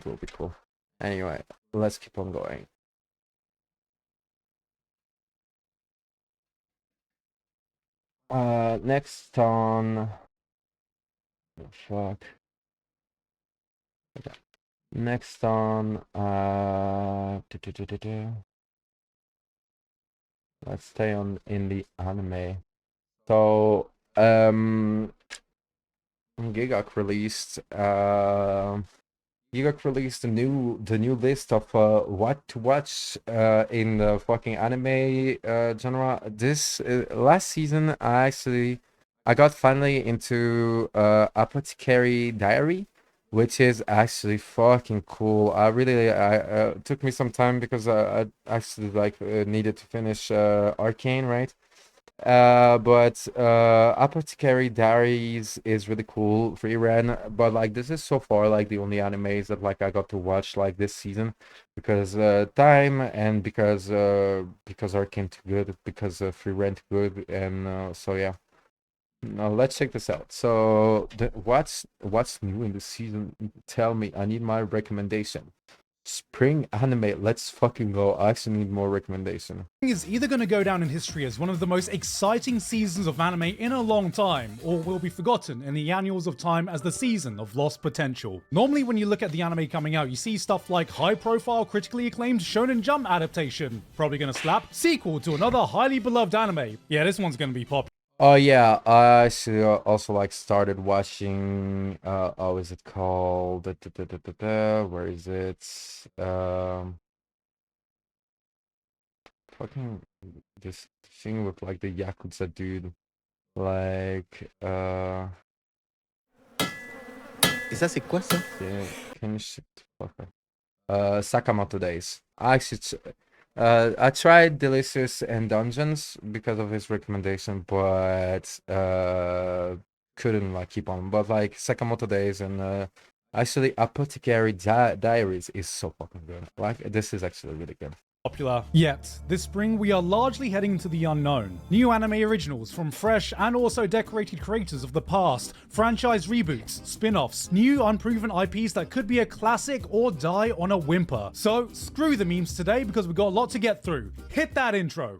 That will be cool. Anyway, let's keep on going. Next on... Oh, fuck. Okay. Next on... Let's stay on in the anime. So, Gigak released the new list of what to watch in the fucking anime genre. This last season, I got finally into Apothecary Diary, which is actually fucking cool. I took me some time because I actually needed to finish Arcane, right? But Apothecary Diaries is really cool, free ran, but like this is so far like the only animes that like I got to watch like this season because time and because Arcane too good, because free rent good, and so yeah. Now let's check this out. So what's new in this season? Tell me, I need my recommendation. Spring anime, let's fucking go. I actually need more recommendation. Is either going to go down in history as one of the most exciting seasons of anime in a long time, or will be forgotten in the annals of time as the season of lost potential. Normally when you look at the anime coming out, you see stuff like high-profile, critically acclaimed Shonen Jump adaptation, probably going to slap, sequel to another highly beloved anime. Yeah, this one's going to be popular. Oh yeah, I actually also like started watching oh, is it called where is it? Fucking this thing with like the Yakuza dude. Like Et ça, c'est quoi ça? yeah, can you shit fuck up. Sakamoto Days. I tried Delicious and Dungeons because of his recommendation, but couldn't like keep on. But like Sakamoto Days and actually Apothecary Diaries is so fucking good. Like this is actually really good. Yet, this spring we are largely heading into the unknown. New anime originals from fresh and also decorated creators of the past, franchise reboots, spin-offs, new unproven IPs that could be a classic or die on a whimper. So, screw the memes today because we've got a lot to get through. Hit that intro!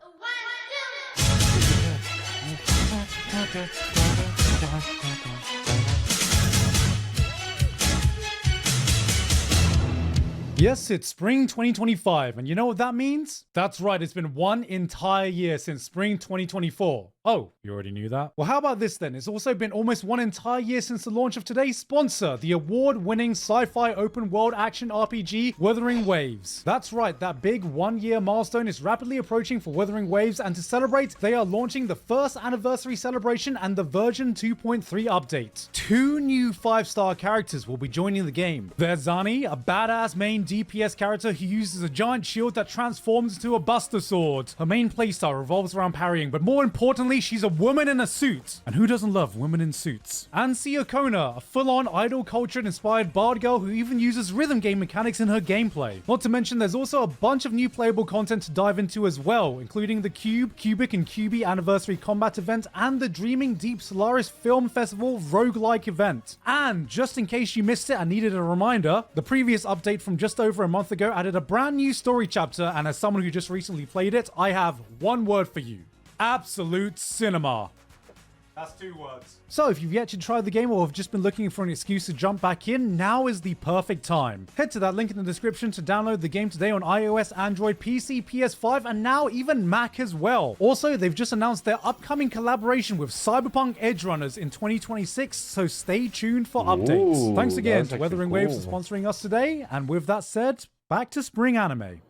Yes, it's spring 2025, and you know what that means? That's right, it's been one entire year since spring 2024. Oh, you already knew that? Well, how about this then? It's also been almost one entire year since the launch of today's sponsor, the award-winning sci-fi open-world action RPG, Wuthering Waves. That's right, that big one-year milestone is rapidly approaching for Wuthering Waves, and to celebrate, they are launching the first anniversary celebration and the version 2.3 update. 2 new 5-star characters will be joining the game. There's Zani, a badass main DPS character who uses a giant shield that transforms into a Buster Sword. Her main playstyle revolves around parrying, but more importantly, she's a woman in a suit. And who doesn't love women in suits? And Kona, a full-on idol culture-inspired bard girl who even uses rhythm game mechanics in her gameplay. Not to mention, there's also a bunch of new playable content to dive into as well, including the Cube, Cubic, and QB anniversary combat event and the Dreaming Deep Solaris Film Festival roguelike event. And just in case you missed it and needed a reminder, the previous update from just over a month ago added a brand new story chapter, and as someone who just recently played it, I have one word for you. Absolute cinema. That's 2 words. So if you've yet to try the game or have just been looking for an excuse to jump back in, now is the perfect time. Head to that link in the description to download the game today on iOS, Android, PC, PS5, and now even Mac as well. Also, they've just announced their upcoming collaboration with Cyberpunk Edgerunners in 2026, so stay tuned for updates. Ooh, Thanks again that's to actually Wuthering Waves for cool. sponsoring us today, and with that said, back to spring anime.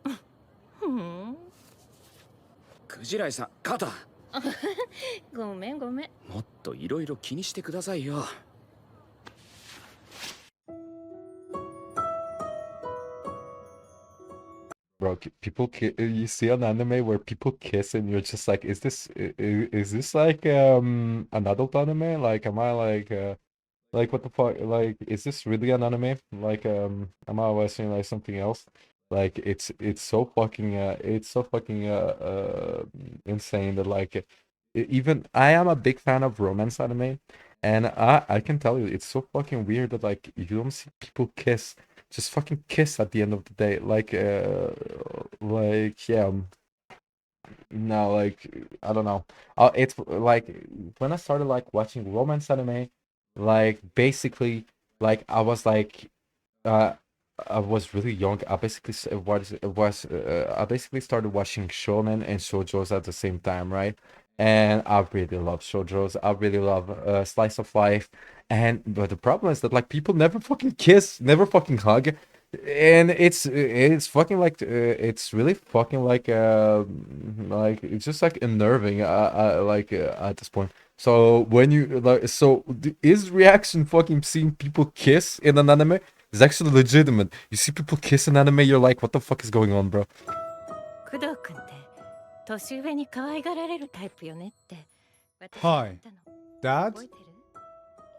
クジライさん肩ごめんごめん。もっといろいろ気にしてくださいよ Bro, you see an anime where people kiss and you're just like, is this like an adult anime? Like, am I like what the fuck? Like, is this really an anime? Like, am I watching like something else? Like, it's so fucking insane that like even I am a big fan of romance anime, and I can tell you it's so fucking weird that like you don't see people kiss just fucking kiss at the end of the day. Yeah. No, like I don't know. It's like when I started like watching romance anime, like basically, like uh, I was really young. I basically I basically started watching shonen and shoujos at the same time, right? And I really love shoujos. I really love slice of life. And but the problem is that like people never fucking kiss, never fucking hug, and it's fucking it's really fucking like it's just like unnerving at this point. So when you like is reaction fucking seeing people kiss in an anime is actually legitimate. You see people kiss in anime, you're like, what the fuck is going on, bro? 工藤君って年上に可愛がられるタイプよねって私 Hi, 言ったの Dad? 覚えてる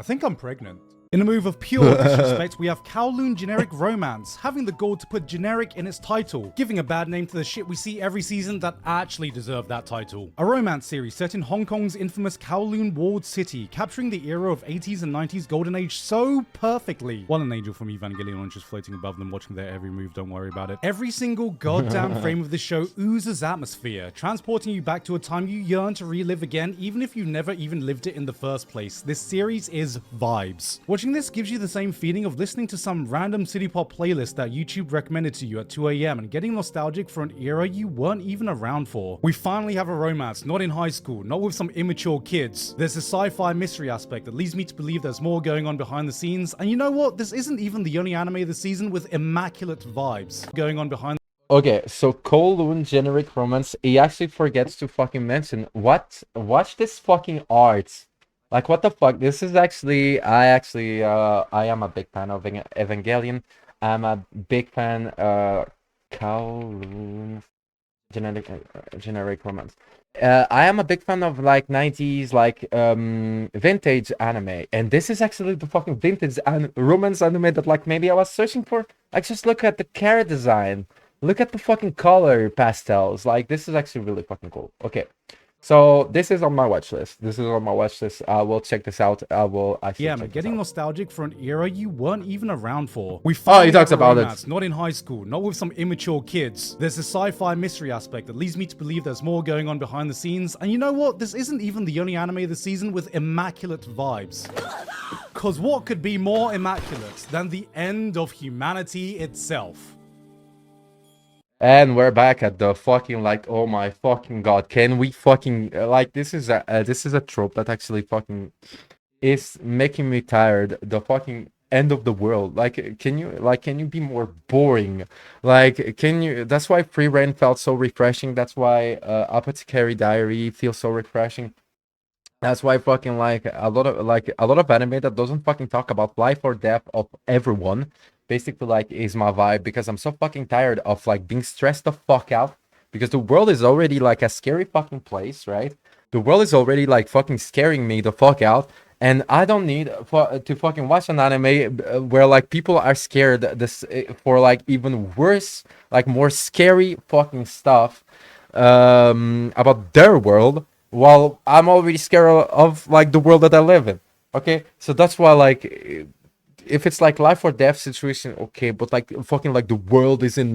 I think I'm pregnant. In a move of pure disrespect, we have Kowloon Generic Romance, having the goal to put generic in its title, giving a bad name to the shit we see every season that actually deserve that title. A romance series set in Hong Kong's infamous Kowloon walled city, capturing the era of 80s and 90s golden age so perfectly. While an angel from Evangelion just floating above them watching their every move, don't worry about it. Every single goddamn frame of this show oozes atmosphere, transporting you back to a time you yearn to relive again, even if you never even lived it in the first place. This series is vibes. Watching this gives you the same feeling of listening to some random city pop playlist that YouTube recommended to you at 2 AM and getting nostalgic for an era you weren't even around for. We finally have a romance, not in high school, not with some immature kids. There's a sci-fi mystery aspect that leads me to believe there's more going on behind the scenes, and you know what? This isn't even the only anime this season with immaculate vibes going on behind. Okay, so Kowloon generic romance, he actually forgets to fucking mention watch this fucking art. Like what the fuck? This is actually I am a big fan of Evangelion. I'm a big fan Kowloon generic romance. I am a big fan of like 90s vintage anime, and this is actually the fucking vintage romance anime that like maybe I was searching for. Like just look at the character design. Look at the fucking color pastels. Like this is actually really fucking cool. Okay. So this is on my watch list. I will check this out. I will actually. Yeah, check man, this getting out. nostalgic for an era you weren't even around for. We he finally talks have a about it. romance, not in high school, not with some immature kids. There's a sci-fi mystery aspect that leads me to believe there's more going on behind the scenes. And you know what? This isn't even the only anime this season with immaculate vibes. Cause what could be more immaculate than the end of humanity itself? And we're back at the fucking like, oh my fucking god, can we fucking like this is a trope that actually fucking is making me tired. The fucking end of the world. Can you be more boring? Like, can you? That's why Free Reign felt so refreshing. That's why Apothecary Diary feels so refreshing. That's why fucking like a lot of anime that doesn't fucking talk about life or death of everyone basically like is my vibe, because I'm so fucking tired of like being stressed the fuck out, because the world is already like a scary fucking place, right? The world is already like fucking scaring me the fuck out, and I don't need to fucking watch an anime where like people are scared for like even worse, like more scary fucking stuff about their world, while I'm already scared of like the world that I live in. Okay, so that's why like if it's like life or death situation, okay, but like fucking like the world is in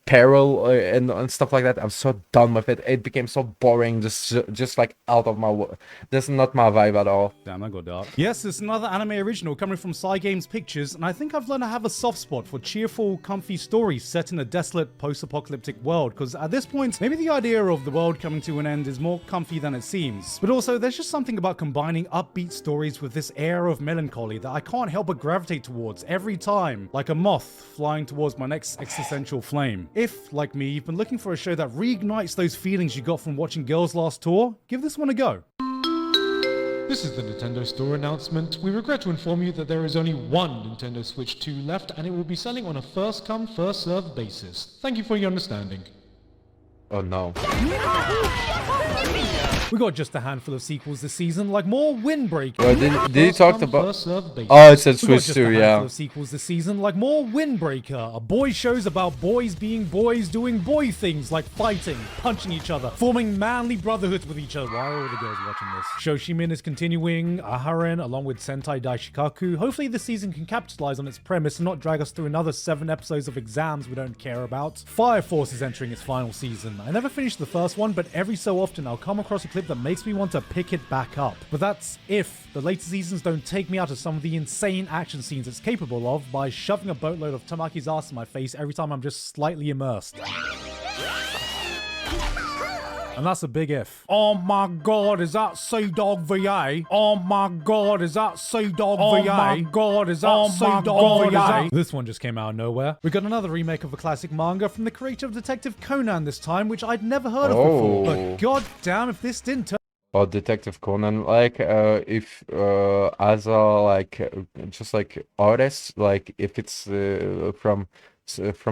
peril and stuff like that, I'm so done with it. It became so boring, just like out of my this is not my vibe at all. Damn, I got dark. Yes, it's another anime original coming from Cygames Pictures, and I think I've learned to have a soft spot for cheerful, comfy stories set in a desolate, post-apocalyptic world, because at this point, maybe the idea of the world coming to an end is more comfy than it seems. But also, there's just something about combining upbeat stories with this air of melancholy that I can't help but gravitate towards every time, like a moth flying towards my next existential flame. If, like me, you've been looking for a show that reignites those feelings you got from watching Girls' Last Tour, give this one a go. This is the Nintendo Store announcement. We regret to inform you that there is only one Nintendo Switch 2 left, and it will be selling on a first-come, first-served basis. Thank you for your understanding. Oh no. We got just a handful of sequels this season, like more Windbreaker. Well, did you First talk come, about? first served basis. Oh, it's a We got Switch just too, a handful yeah. of sequels this season, like more Windbreaker, a boy shows about boys being boys doing boy things like fighting, punching each other, forming manly brotherhoods with each other. Why are all the girls watching this? Shoshimin is continuing Aharen along with Sentai Daishikaku. Hopefully this season can capitalize on its premise and not drag us through another 7 episodes of exams we don't care about. Fire Force is entering its final season. I never finished the first one, but every so often I'll come across a clip that makes me want to pick it back up. But that's if the later seasons don't take me out of some of the insane action scenes it's capable of by shoving a boatload of Tamaki's ass in my face every time I'm just slightly immersed. And that's a big if. Oh my god, is that Sea Dog VA? Oh my god, is that Sea Dog VA? Oh my god, is that Sea Dog VA? This one just came out of nowhere. We got another remake of a classic manga from the creator of Detective Conan this time, which I'd never heard of before. But god damn if this didn't turn Or Detective Conan, like if as a like just like artist, like if it's from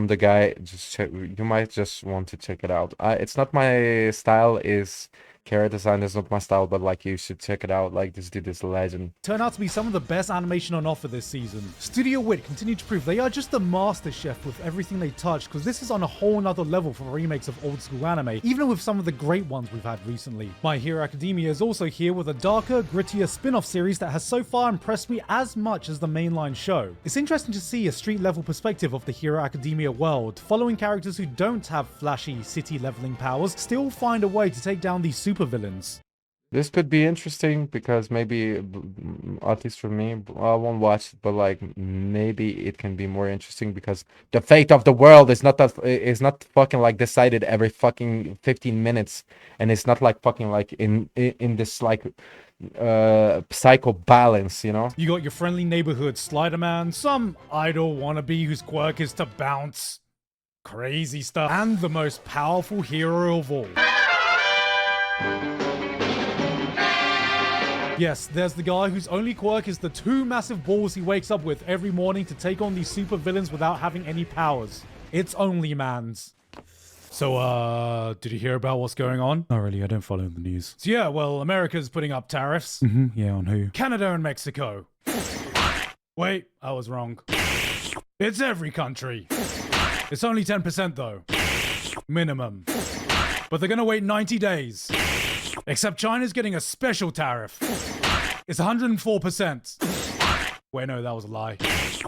the guy, just check, you might just want to check it out. It's not my style, is character design is not my style, but like you should check it out. Like this dude is a legend. turn out to be some of the best animation on offer this season. Studio Wit continue to prove they are just the master chef with everything they touch, because this is on a whole nother level for remakes of old school anime, even with some of the great ones we've had recently. My Hero Academia is also here with a darker, grittier spin-off series that has so far impressed me as much as the mainline show. It's interesting to see a street level perspective of the Hero Academia world, following characters who don't have flashy city leveling powers still find a way to take down these supervillains. This could be interesting because maybe, at least for me, I won't watch it, but like maybe it can be more interesting because the fate of the world is not not fucking like decided every fucking 15 minutes, and it's not like fucking like in this like psycho balance, you know? You got your friendly neighborhood Sliderman, some idol wannabe whose quirk is to bounce. Crazy stuff. And the most powerful hero of all. Yes, there's the guy whose only quirk is the 2 massive balls he wakes up with every morning to take on these super villains without having any powers. It's Only Man's. So, did you hear about what's going on? Not really, I don't follow the news. So yeah, well, America's putting up tariffs. Yeah, on who? Canada and Mexico. Wait, I was wrong. It's every country. It's only 10% though. Minimum. But they're gonna wait 90 days. Except China's getting a special tariff. It's 104%. Wait, no, that was a lie.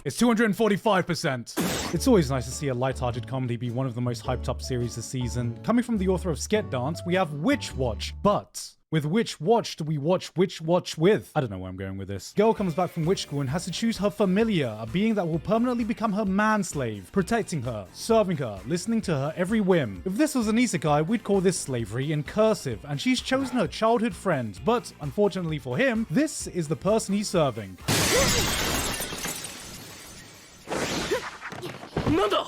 It's 245%. It's always nice to see a light-hearted comedy be one of the most hyped up series this season. Coming from the author of Sket Dance, we have Witch Watch. But with which watch do we watch Witch Watch with? I don't know where I'm going with this. Girl comes back from witch school and has to choose her familiar, a being that will permanently become her manslave, protecting her, serving her, listening to her every whim. If this was an isekai, we'd call this slavery in cursive, and she's chosen her childhood friend, but unfortunately for him, this is the person he's serving. なんだ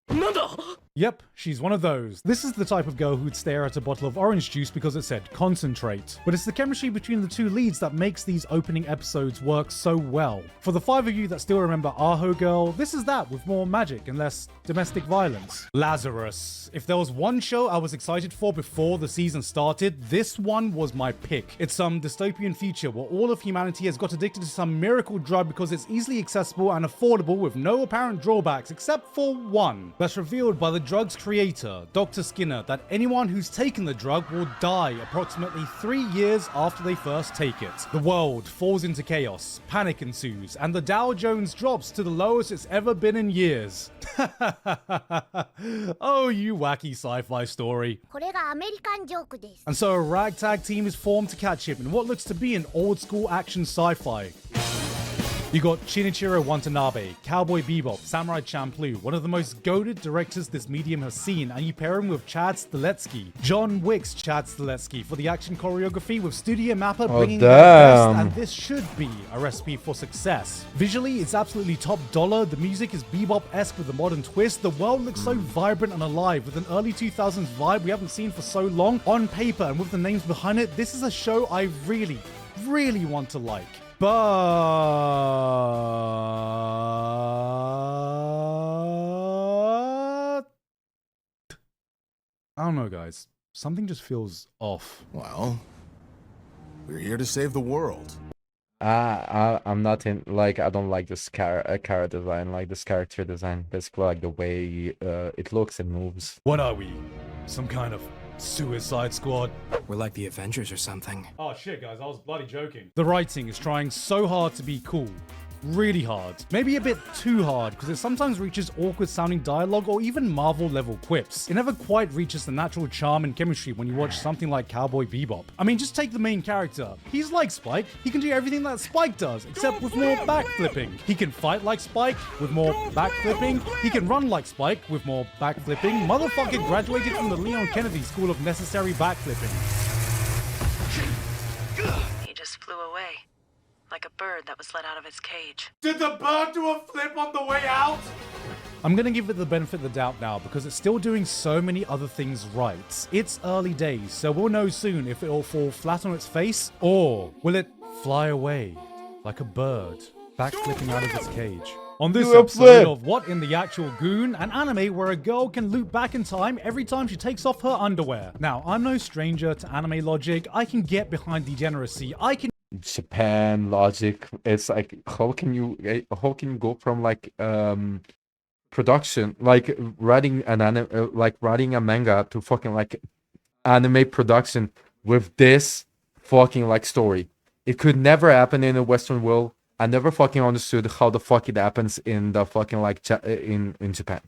なんだ Yep, she's one of those. This is the type of girl who'd stare at a bottle of orange juice because it said concentrate. But it's the chemistry between the two leads that makes these opening episodes work so well. For the 5 of you that still remember Aho Girl, this is that with more magic and less domestic violence. Lazarus. If there was one show I was excited for before the season started, this one was my pick. It's some dystopian future where all of humanity has got addicted to some miracle drug because it's easily accessible and affordable with no apparent drawbacks except for one. That's revealed by the drug's creator, Dr. Skinner, that anyone who's taken the drug will die approximately 3 years after they first take it. The world falls into chaos, panic ensues, and the Dow Jones drops to the lowest it's ever been in years. Oh, you wacky sci-fi story. これがアメリカンジョークです。 And so a ragtag team is formed to catch him in what looks to be an old school action sci-fi. You got Shinichiro Watanabe, Cowboy Bebop, Samurai Champloo, one of the most goated directors this medium has seen, and you pair him with Chad Stiletski, John Wick's Chad Stiletski, for the action choreography with Studio Mappa bringing their best, and this should be a recipe for success. Visually, it's absolutely top dollar, the music is bebop-esque with a modern twist, the world looks so vibrant and alive with an early 2000s vibe we haven't seen for so long. On paper and with the names behind it, this is a show I really, really want to like. But I don't know, guys. something just feels off. Well, we're here to save the world. I'm not in, like, I don't like this character design, like this character design, basically like the way it looks and moves. What are we? Some kind of Suicide Squad? We're like the Avengers or something. Oh shit, guys, I was bloody joking. The writing is trying so hard to be cool. Really hard. Maybe a bit too hard, because it sometimes reaches awkward sounding dialogue or even Marvel level quips. It never quite reaches the natural charm and chemistry when you watch something like Cowboy Bebop. I mean, just take the main character. He's like Spike. He can do everything that Spike does, except with more backflipping. He can fight like Spike with more backflipping. He can run like Spike with more backflipping. Motherfucker graduated from the Leon Kennedy School of Necessary Backflipping. He just flew away. Like a bird that was let out of its cage. Did the bird do a flip on the way out? I'm gonna give it the benefit of the doubt now because it's still doing so many other things right. It's early days, so we'll know soon if it'll fall flat on its face or will it fly away like a bird, backflipping out of its cage. On this episode of What in the Actual Goon, an anime where a girl can loop back in time every time she takes off her underwear. Now, I'm no stranger to anime logic. I can get behind degeneracy. I can Japan logic. It's like, how can you go from like production, like writing an anime, like writing a manga, to fucking like anime production with this fucking like story? It could never happen in the Western world. I never fucking understood how the fuck it happens in the fucking like in Japan.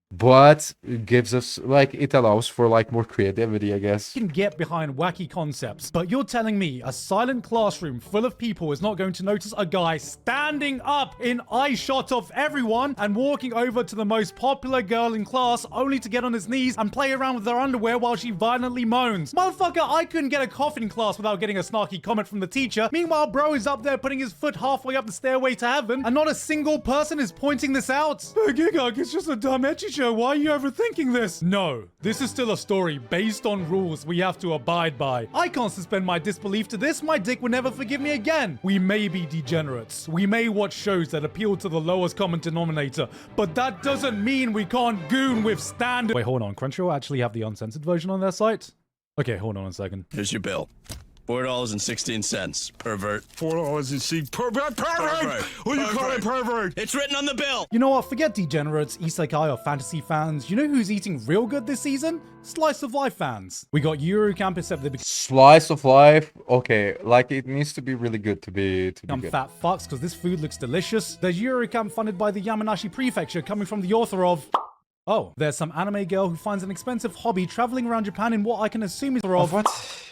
But it gives us, like, it allows for like more creativity, I guess. Can get behind wacky concepts, but you're telling me a silent classroom full of people is not going to notice a guy standing up in eye shot of everyone and walking over to the most popular girl in class only to get on his knees and play around with her underwear while she violently moans. Motherfucker, I couldn't get a coffee in class without getting a snarky comment from the teacher. Meanwhile, bro is up there putting his foot halfway up the stairway to heaven and not a single person is pointing this out. Gigok, it's just a dumb ecchi show. Why are you overthinking this? No, this is still a story based on rules we have to abide by. I can't suspend my disbelief to this. My dick would never forgive me again. We may be degenerates. We may watch shows that appeal to the lowest common denominator, but that doesn't mean we can't goon with standard. Wait, hold on. Crunchyroll actually have the uncensored version on their site? Okay, hold on a second. Here's your bill. $4.16, pervert. $4.16. Pervert! Who you calling pervert? It's written on the bill! You know what? Forget degenerates, isekai, or fantasy fans. You know who's eating real good this season? Slice of Life fans. We got Eurocamp except they Slice of Life? Okay, like it needs to be really good to be good. Fat fucks because this food looks delicious. There's Eurocamp funded by the Yamanashi Prefecture coming from the author of... Oh, there's some anime girl who finds an expensive hobby traveling around Japan in what I can assume is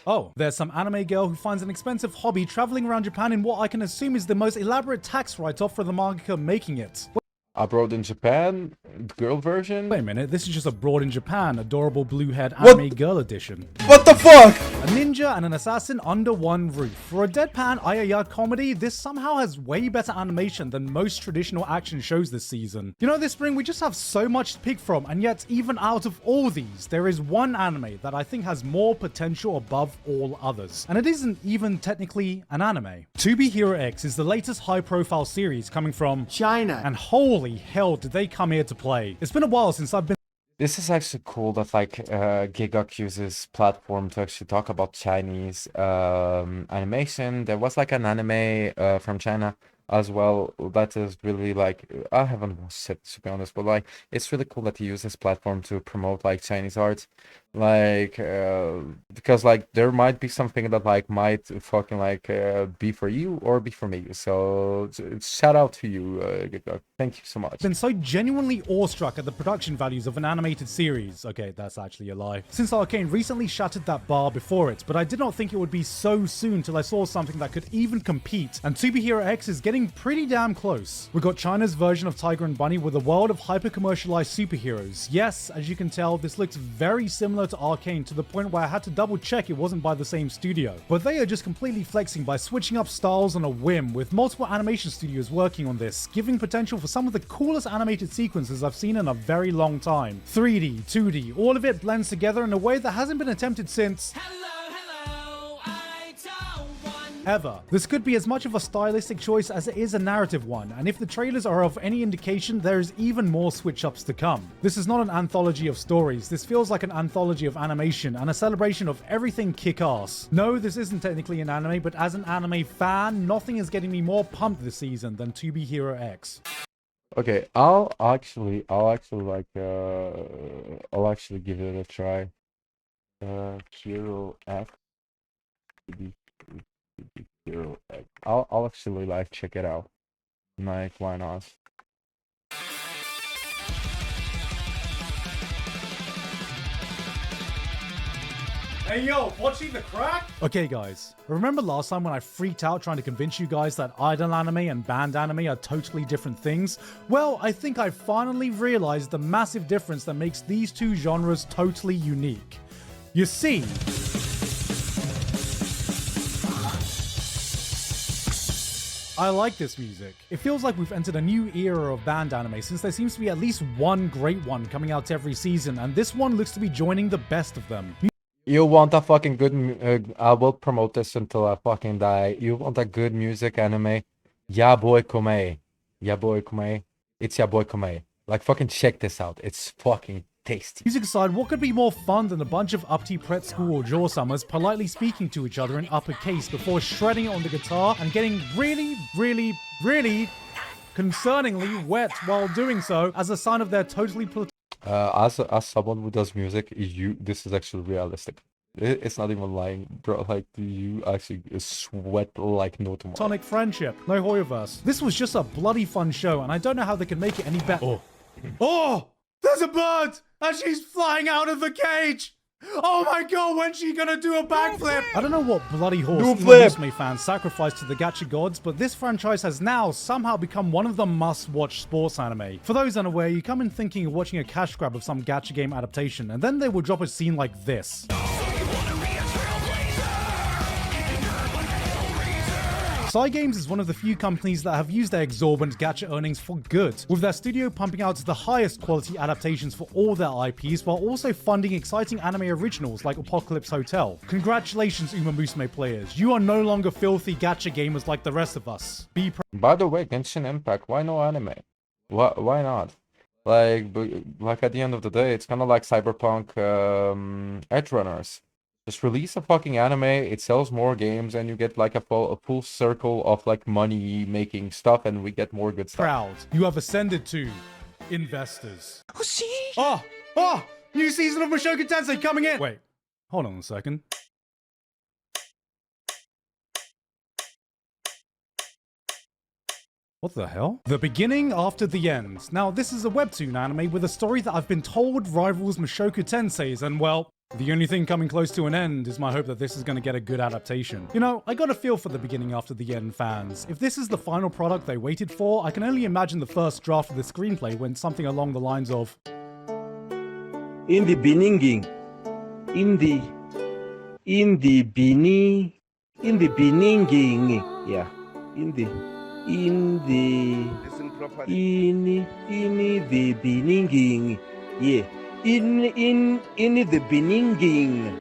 Oh, there's some anime girl who finds an expensive hobby traveling around Japan in what I can assume is the most elaborate tax write-off for the mangaka making it. Abroad in Japan, girl version? Wait a minute, this is just Abroad in Japan, adorable blue-haired anime girl edition. What the fuck? A ninja and an assassin under one roof. For a deadpan ayaya comedy, this somehow has way better animation than most traditional action shows this season. You know, this spring we just have so much to pick from, and yet even out of all these, there is one anime that I think has more potential above all others. And it isn't even technically an anime. To Be Hero X is the latest high-profile series coming from China, and holy hell did they come here to play. It's been a while since I've been... This is actually cool that like Gigok uses platform to actually talk about Chinese animation. There was like an anime from China as well that is really like, I haven't watched it to be honest, but like it's really cool that he uses platform to promote like Chinese art, like because like there might be something that like might fucking like be for you or be for me. So shout out to you, Gigok. Thank you so much. Been so genuinely awestruck at the production values of an animated series. Okay, that's actually a lie. Since Arcane recently shattered that bar before it, but I did not think it would be so soon till I saw something that could even compete. And To Be Hero X is getting pretty damn close. We got China's version of Tiger and Bunny with a world of hyper-commercialized superheroes. Yes, as you can tell, this looks very similar to Arcane to the point where I had to double check it wasn't by the same studio. But they are just completely flexing by switching up styles on a whim, with multiple animation studios working on this, giving potential for some of the coolest animated sequences I've seen in a very long time. 3D, 2D, all of it blends together in a way that hasn't been attempted since... ever. This could be as much of a stylistic choice as it is a narrative one, and if the trailers are of any indication, there is even more switch-ups to come. This is not an anthology of stories, this feels like an anthology of animation and a celebration of everything kick-ass. No, this isn't technically an anime, but as an anime fan, nothing is getting me more pumped this season than To Be Hero X. Okay, I'll actually give it a try. Hero X. Hero X. I'll actually like check it out. Like, why not? Hey yo, watching the crack? Okay guys, remember last time when I freaked out trying to convince you guys that idol anime and band anime are totally different things? Well, I think I finally realized the massive difference that makes these two genres totally unique. You see, I like this music. It feels like we've entered a new era of band anime since there seems to be at least one great one coming out every season, and this one looks to be joining the best of them. You want a fucking good... I will promote this until I fucking die. You want a good music anime? Ya boy Komei. Ya boy Komei. It's Ya boy Komei. Like, fucking check this out. It's fucking tasty. Music aside, what could be more fun than a bunch of uppity pret school or jaw summers politely speaking to each other in uppercase before shredding it on the guitar and getting really, really, really concerningly wet while doing so as a sign of their totally as someone who does music, this is actually realistic. It's not even lying, bro. Like, you actually sweat like no tomorrow. platonic friendship. No Hoyoverse. This was just a bloody fun show, and I don't know how they could make it any better. Oh! There's a bird! And she's flying out of the cage! Oh my god, when's she gonna do a backflip? I don't know what bloody horse Ume fans sacrificed to the gacha gods, but this franchise has now somehow become one of the must-watch sports anime. For those unaware, you come in thinking of watching a cash grab of some gacha game adaptation, and then they will drop a scene like this. Cygames is one of the few companies that have used their exorbitant gacha earnings for good, with their studio pumping out the highest quality adaptations for all their IPs while also funding exciting anime originals like Apocalypse Hotel. Congratulations, Uma Musume players, you are no longer filthy gacha gamers like the rest of us. By the way, Genshin Impact, why no anime? Why not? Like at the end of the day, it's kind of like Cyberpunk Edgerunners. Just release a fucking anime, it sells more games, and you get like a full circle of like money making stuff, and we get more good stuff. Proud, you have ascended to investors. Oh! New season of Mushoku Tensei coming in! Wait, hold on a second. What the hell? The beginning after the end. Now, this is a webtoon anime with a story that I've been told rivals Mushoku Tensei's, and well, the only thing coming close to an end is my hope that this is going to get a good adaptation. You know, I got a feel for the beginning after the end fans. If this is the final product they waited for, I can only imagine the first draft of the screenplay went something along the lines of... In the beginning, in the beginning.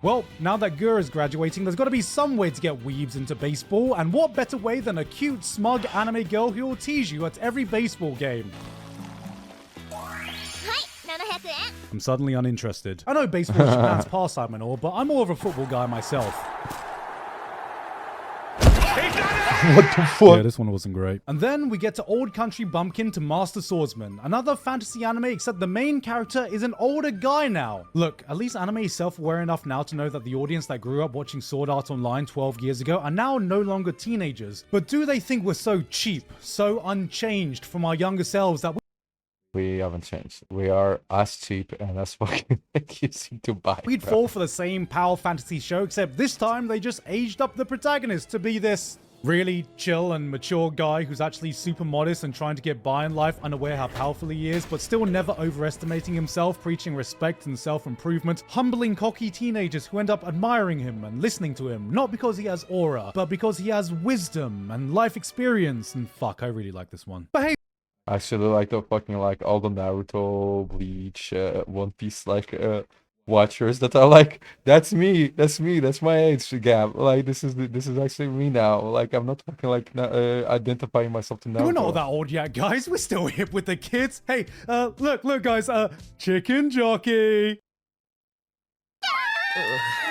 Well, now that Gur is graduating, there's got to be some way to get weebs into baseball, and what better way than a cute, smug anime girl who will tease you at every baseball game. I'm suddenly uninterested. I know baseball is Japan's pastime and all, but I'm more of a football guy myself. What the fuck? Yeah, this one wasn't great. And then we get to Old Country Bumpkin to Master Swordsman, another fantasy anime except the main character is an older guy now. Look, at least anime is self-aware enough now to know that the audience that grew up watching Sword Art Online 12 years ago are now no longer teenagers. But do they think we're so cheap, so unchanged from our younger selves that we haven't changed. We are as cheap and as fucking easy to buy. We'd fall for the same power fantasy show, except this time they just aged up the protagonist to be this really chill and mature guy who's actually super modest and trying to get by in life, unaware how powerful he is, but still never overestimating himself, preaching respect and self-improvement, humbling cocky teenagers who end up admiring him and listening to him, not because he has aura, but because he has wisdom and life experience. And fuck, I really like this one. But hey, I actually like the fucking like all the Naruto, Bleach, One Piece like watchers that are like, that's me, that's my age gap. Like this is actually me now. Like I'm not fucking like identifying myself to now. We're not that old yet, guys. We're still hip with the kids. Hey, look, guys. Chicken jockey.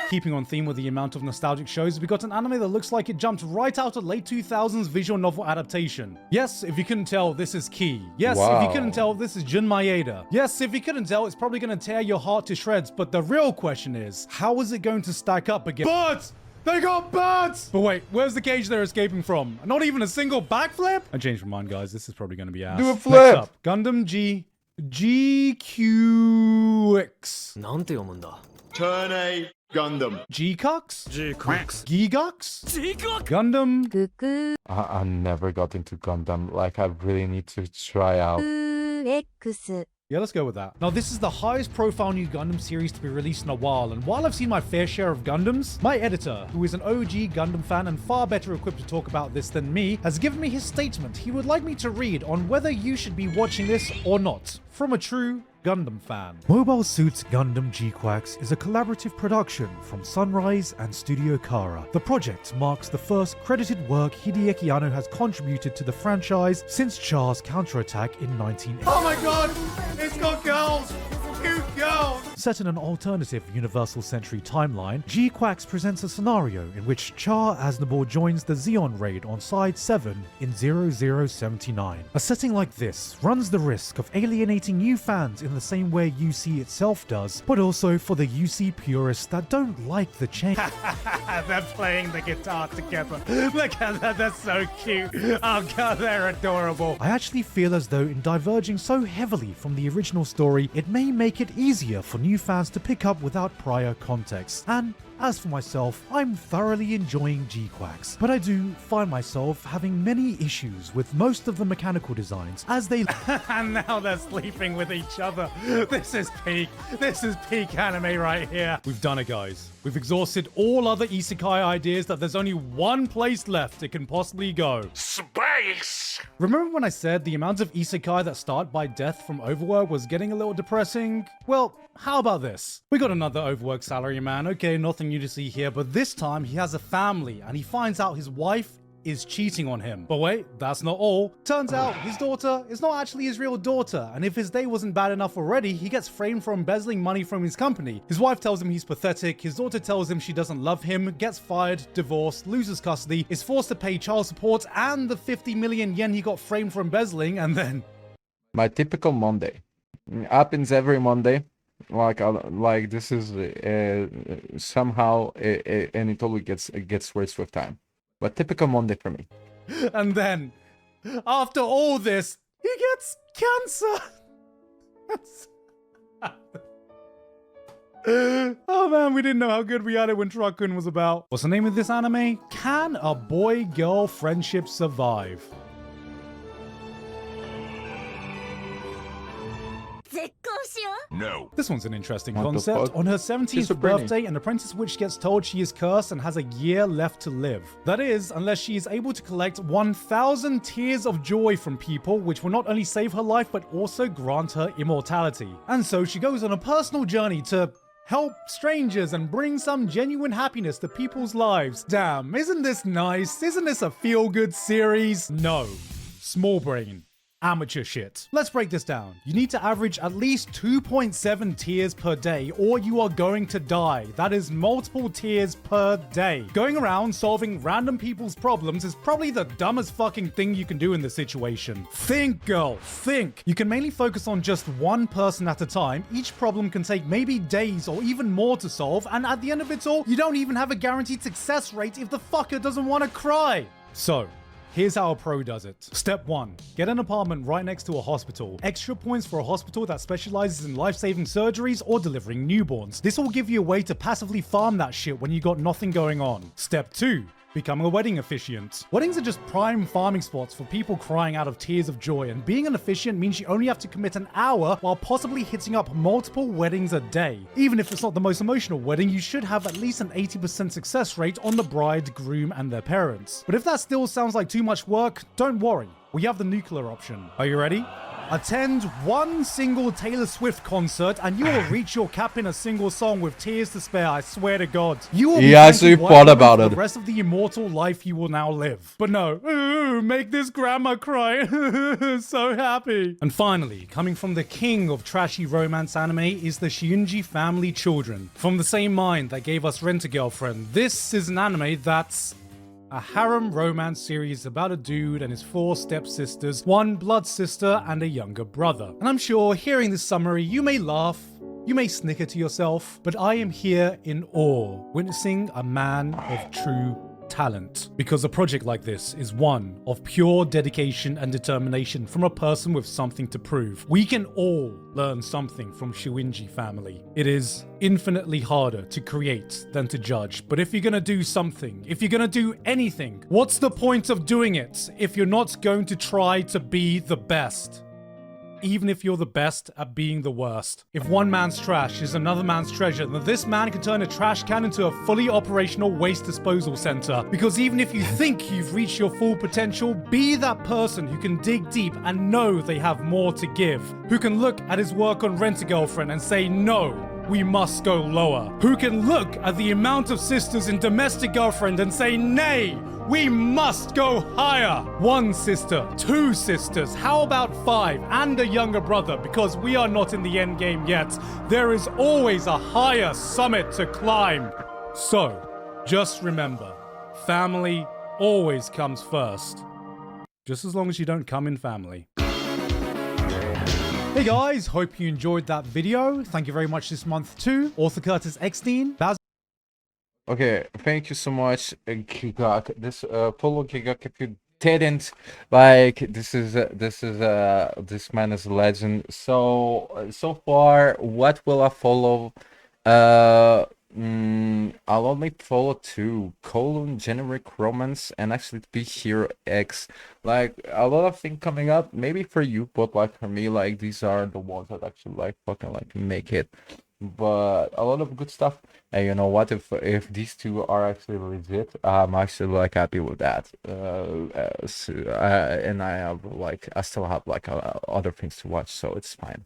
Keeping on theme with the amount of nostalgic shows, we got an anime that looks like it jumped right out of late 2000s visual novel adaptation. Yes, if you couldn't tell, this is Key. Yes, if you couldn't tell, this is Jun Maeda. Yes, if you couldn't tell, it's probably going to tear your heart to shreds, but the real question is, how is it going to stack up against— Birds! They got birds! But wait, where's the cage they're escaping from? Not even a single backflip? I changed my mind, guys. This is probably going to be ass. Do a flip! Next up, Gundam GQX. Turn A Gundam. G-Cux? G-Cux. Gigux? Gundam? I never got into Gundam. Like I really need to try out. Yeah, let's go with that. Now, this is the highest profile new Gundam series to be released in a while, and while I've seen my fair share of Gundams, my editor, who is an OG Gundam fan and far better equipped to talk about this than me, has given me his statement he would like me to read on whether you should be watching this or not, from a true Gundam fan. Mobile Suit Gundam G-Quax is a collaborative production from Sunrise and Studio Kara. The project marks the first credited work Hideaki Anno has contributed to the franchise since Char's counterattack in 1980. Oh my god! It's got girls! Cute girls! Set in an alternative Universal Century timeline, G-Quax presents a scenario in which Char Aznavour joins the Zeon raid on Side 7 in 0079. A setting like this runs the risk of alienating new fans in the same way UC itself does, but also for the UC purists that don't like the change. They're playing the guitar together. Look at that, that's so cute. Oh god, they're adorable. I actually feel as though in diverging so heavily from the original story, it may make it easier for new fans to pick up without prior context. And as for myself, I'm thoroughly enjoying G-Quax, but I do find myself having many issues with most of the mechanical designs as they— And now they're sleeping with each other. This is peak anime right here. We've done it, guys. We've exhausted all other isekai ideas that there's only one place left it can possibly go. Space! Remember when I said the amount of isekai that start by death from overwork was getting a little depressing? Well, how about this? We got another overworked salaryman. Okay, nothing new to see here, but this time he has a family and he finds out his wife is cheating on him. But wait, that's not all. Turns out his daughter is not actually his real daughter, and if his day wasn't bad enough already, he gets framed for embezzling money from his company. His wife tells him he's pathetic, his daughter tells him she doesn't love him, gets fired, divorced, loses custody, is forced to pay child support and the 50 million yen he got framed for embezzling, and then— My typical Monday. Happens every Monday. Like this is somehow and it always gets worse with time. But typical Monday for me. And then, after all this, he gets cancer. Oh man, we didn't know how good we had it when Truck-kun was about. What's the name of this anime? Can a boy-girl friendship survive? No. This one's an interesting What the concept. fuck? On her 17th Schizophrenia. birthday, an apprentice witch gets told she is cursed and has a year left to live. That is, unless she is able to collect 1,000 tears of joy from people, which will not only save her life, but also grant her immortality. And so she goes on a personal journey to help strangers and bring some genuine happiness to people's lives. Damn, isn't this nice? Isn't this a feel-good series? No. Small brain. Amateur shit. Let's break this down. You need to average at least 2.7 tears per day or you are going to die. That is multiple tears per day. Going around solving random people's problems is probably the dumbest fucking thing you can do in this situation. Think, girl, think. You can mainly focus on just one person at a time. Each problem can take maybe days or even more to solve, and at the end of it all, you don't even have a guaranteed success rate if the fucker doesn't want to cry. So, here's how a pro does it. Step 1. Get an apartment right next to a hospital. Extra points for a hospital that specializes in life-saving surgeries or delivering newborns. This will give you a way to passively farm that shit when you got nothing going on. Step 2. Becoming a wedding officiant. Weddings are just prime farming spots for people crying out of tears of joy, and being an officiant means you only have to commit an hour while possibly hitting up multiple weddings a day. Even if it's not the most emotional wedding, you should have at least an 80% success rate on the bride, groom, and their parents. But if that still sounds like too much work, don't worry. We have the nuclear option. Are you ready? Attend one single Taylor Swift concert and you will reach your cap in a single song with tears to spare, I swear to God. You will be actually thought about for it. the rest of the immortal life you will now live. But no, ooh, make this grandma cry. So happy. And finally, coming from the king of trashy romance anime is the Shunji family children. From the same mind that gave us Rent-A-Girlfriend, this is an anime that's a harem romance series about a dude and his 4 stepsisters, 1 blood sister, and a younger brother. And I'm sure hearing this summary, you may laugh, you may snicker to yourself, but I am here in awe, witnessing a man of true talent. Because a project like this is one of pure dedication and determination from a person with something to prove. We can all learn something from Shuinji family. It is infinitely harder to create than to judge. But if you're gonna do something, if you're gonna do anything, what's the point of doing it if you're not going to try to be the best? Even if you're the best at being the worst. If one man's trash is another man's treasure, then this man can turn a trash can into a fully operational waste disposal center. Because even if you think you've reached your full potential, be that person who can dig deep and know they have more to give. Who can look at his work on Rent-A-Girlfriend and say, no, we must go lower. Who can look at the amount of sisters in Domestic Girlfriend and say, nay, we must go higher. 1 sister, 2 sisters, how about 5 and a younger brother? Because we are not in the end game yet. There is always a higher summit to climb. So, just remember, family always comes first. Just as long as you don't come in family. Hey guys, hope you enjoyed that video. Thank you very much this month to Author Curtis Eckstein, Baz. Okay, thank you so much, Gigak. This follow Gigak if you didn't. Like, this man is a legend. So far, what will I follow? I'll only follow 2: colon generic romance and actually Be Hero X. Like, a lot of things coming up, maybe for you, but like for me, like these are the ones that actually like fucking like make it. But a lot of good stuff. And you know what? If these 2 are actually legit, I'm actually like happy with that. And I have like I still have like other things to watch, so it's fine.